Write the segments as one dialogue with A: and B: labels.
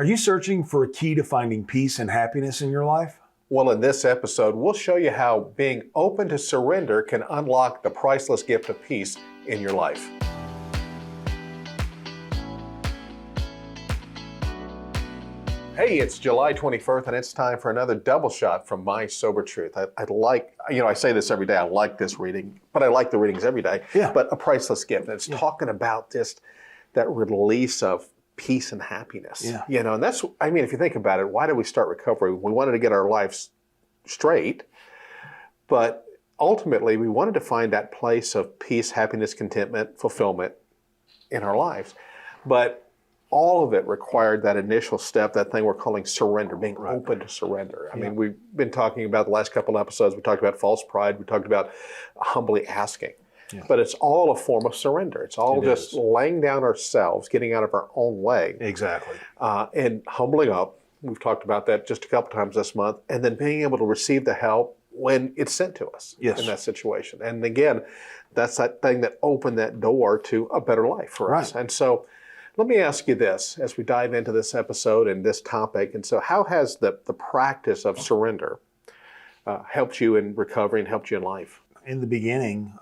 A: Are you searching for a key to finding peace and happiness in your life?
B: Well, in this episode, we'll show you how being open to surrender can unlock the priceless gift of peace in your life. Hey, it's July 21st, and it's time for another double shot from My Sober Truth. I say this every day, I like this reading, but I like the readings every day.
A: Yeah.
B: But a priceless gift. And it's talking about just that release of peace and happiness.
A: Yeah.
B: And that's, if you think about it, why did we start recovery? We wanted to get our lives straight, but ultimately we wanted to find that place of peace, happiness, contentment, fulfillment in our lives. But all of it required that initial step, that thing we're calling surrender, being open to surrender. We've been talking about the last couple of episodes, we talked about false pride, we talked about humbly asking. Yeah. But it's all a form of surrender. It's all just laying down ourselves, getting out of our own way.
A: Exactly.
B: And humbling up. We've talked about that just a couple times this month. And then being able to receive the help when it's sent to us in that situation. And again, that's that thing that opened that door to a better life for us. And so let me ask you this as we dive into this episode and this topic. And so how has the practice of surrender helped you in recovery and helped you in life?
A: In the beginning,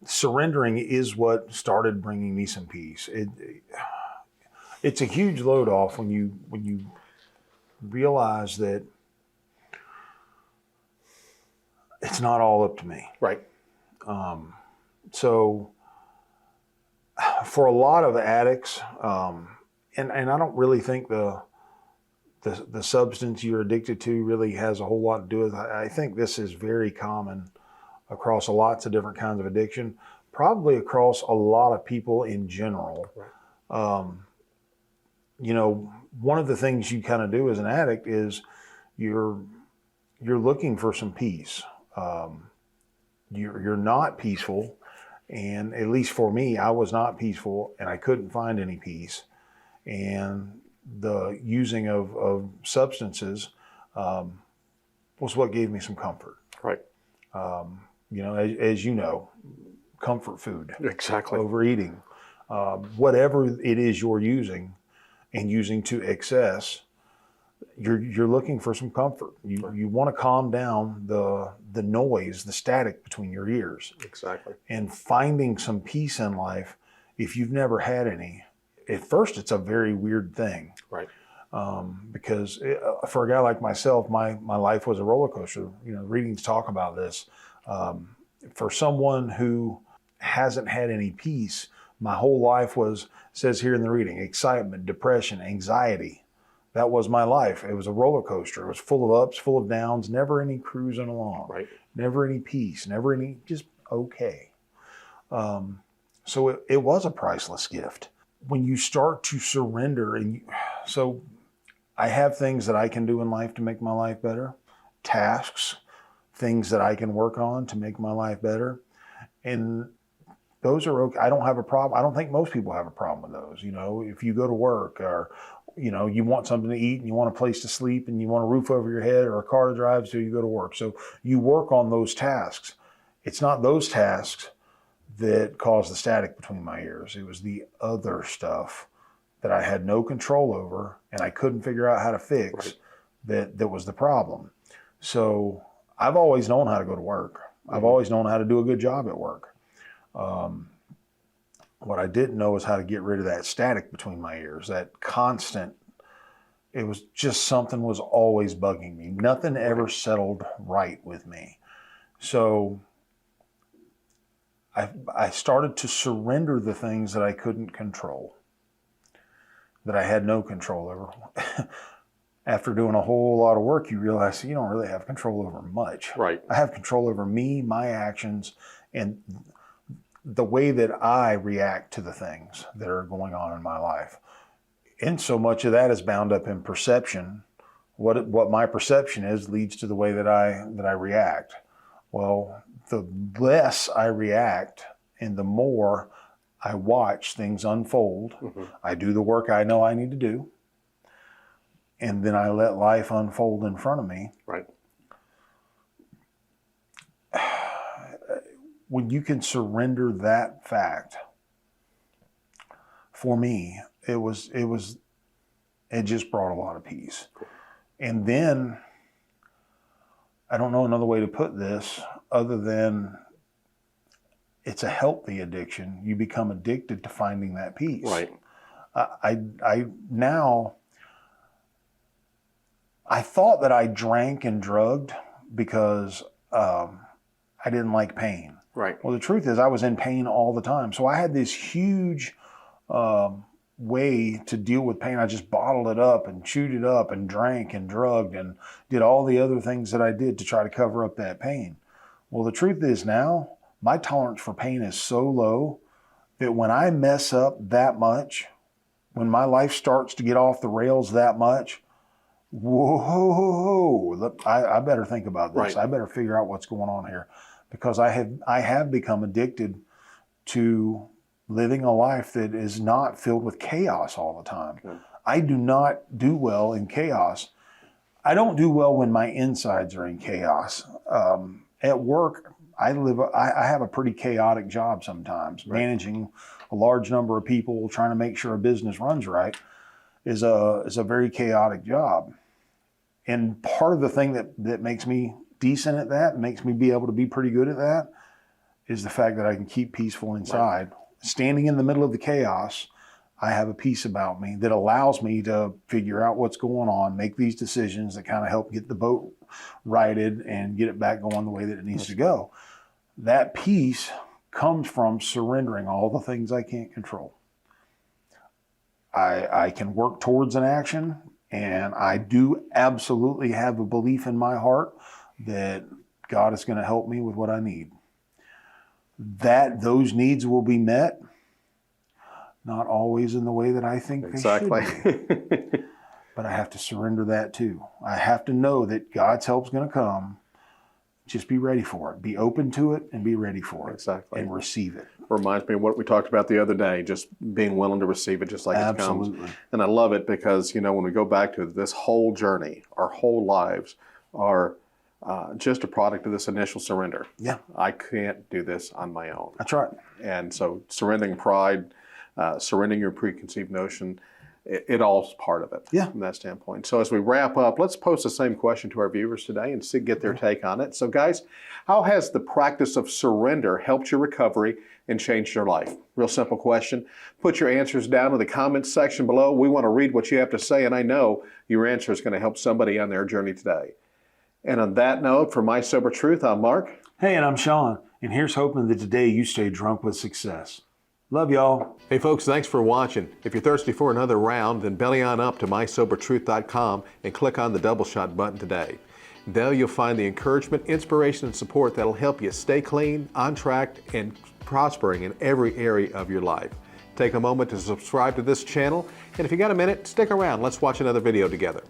A: surrendering is what started bringing me some peace. It's a huge load off when you realize that it's not all up to me.
B: Right.
A: So for a lot of addicts, and I don't really think the substance you're addicted to really has a whole lot to do with it. I think this is very common across lots of different kinds of addiction, probably across a lot of people in general. Right. One of the things you kind of do as an addict is you're looking for some peace. You're not peaceful, and at least for me, I was not peaceful, and I couldn't find any peace. And the using of substances was what gave me some comfort.
B: Right.
A: As you know, comfort food.
B: Exactly.
A: Overeating. Whatever it is you're using and using to excess, you're looking for some comfort. You want to calm down the noise, the static between your ears.
B: Exactly.
A: And finding some peace in life, if you've never had any, at first it's a very weird thing.
B: Right.
A: Because for a guy like myself, my life was a roller coaster. Readings talk about this. For someone who hasn't had any peace, my whole life says here in the reading, excitement, depression, anxiety. That was my life. It was a roller coaster. It was full of ups, full of downs, never any cruising along.
B: Right. Never
A: any peace, never any, just okay. So it was a priceless gift. When you start to surrender, so I have things that I can do in life to make my life better, tasks, things that I can work on to make my life better. And those are okay. I don't have a problem. I don't think most people have a problem with those. If you go to work or, you want something to eat and you want a place to sleep and you want a roof over your head or a car to drive, so you go to work. So you work on those tasks. It's not those tasks that caused the static between my ears. It was the other stuff that I had no control over and I couldn't figure out how to fix. Right. That was the problem. So I've always known how to go to work. I've always known how to do a good job at work. What I didn't know is how to get rid of that static between my ears, that constant, it was just something was always bugging me. Nothing ever settled right with me. So I started to surrender the things that I couldn't control, that I had no control over. After doing a whole lot of work, you realize you don't really have control over much.
B: Right.
A: I have control over me, my actions, and the way that I react to the things that are going on in my life. And so much of that is bound up in perception. What my perception is leads to the way that I react. Well, the less I react and the more I watch things unfold, I do the work I know I need to do, and then I let life unfold in front of me.
B: Right.
A: When you can surrender that fact, for me, it was It just brought a lot of peace. And then, I don't know another way to put this other than it's a healthy addiction. You become addicted to finding that peace.
B: Right.
A: I now, I thought that I drank and drugged because I didn't like pain.
B: Right.
A: Well, the truth is I was in pain all the time. So I had this huge way to deal with pain. I just bottled it up and chewed it up and drank and drugged and did all the other things that I did to try to cover up that pain. Well, the truth is now my tolerance for pain is so low that when I mess up that much, when my life starts to get off the rails that much, whoa, I better think about this.
B: Right.
A: I better figure out what's going on here, because I have become addicted to living a life that is not filled with chaos all the time.
B: Okay.
A: I do not do well in chaos. I don't do well when my insides are in chaos. At work, I have a pretty chaotic job sometimes.
B: Right.
A: Managing a large number of people, trying to make sure a business runs right, is a very chaotic job. And part of the thing that makes me decent at that, makes me be able to be pretty good at that, is the fact that I can keep peaceful inside. Right. Standing in the middle of the chaos, I have a peace about me that allows me to figure out what's going on, make these decisions that kind of help get the boat righted and get it back going the way that it needs to go. That peace comes from surrendering all the things I can't control. I can work towards an action, and I do absolutely have a belief in my heart that God is going to help me with what I need. That those needs will be met, not always in the way that I think
B: Exactly.
A: they should be. But I have to surrender that too. I have to know that God's help's going to come. Just be ready for it. Be open to it and be ready for it.
B: Exactly.
A: And receive it.
B: Reminds me of what we talked about the other day, just being willing to receive it just like it comes.
A: Absolutely.
B: And I love it because, you know, when we go back to this whole journey, our whole lives are just a product of this initial surrender.
A: Yeah.
B: I can't do this on my own.
A: That's right.
B: And so surrendering pride, surrendering your preconceived notion, it all's part of it.
A: Yeah.
B: From that standpoint. So as we wrap up, let's pose the same question to our viewers today and get their take on it. So guys, how has the practice of surrender helped your recovery and changed your life? Real simple question. Put your answers down in the comments section below. We want to read what you have to say, and I know your answer is going to help somebody on their journey today. And on that note, for My Sober Truth, I'm Mark.
A: Hey, and I'm Sean. And here's hoping that today you stay drunk with success. Love y'all.
B: Hey folks, thanks for watching. If you're thirsty for another round, then belly on up to mysobertruth.com and click on the double shot button today. There you'll find the encouragement, inspiration, and support that'll help you stay clean, on track, and prospering in every area of your life. Take a moment to subscribe to this channel, and if you got a minute, stick around. Let's watch another video together.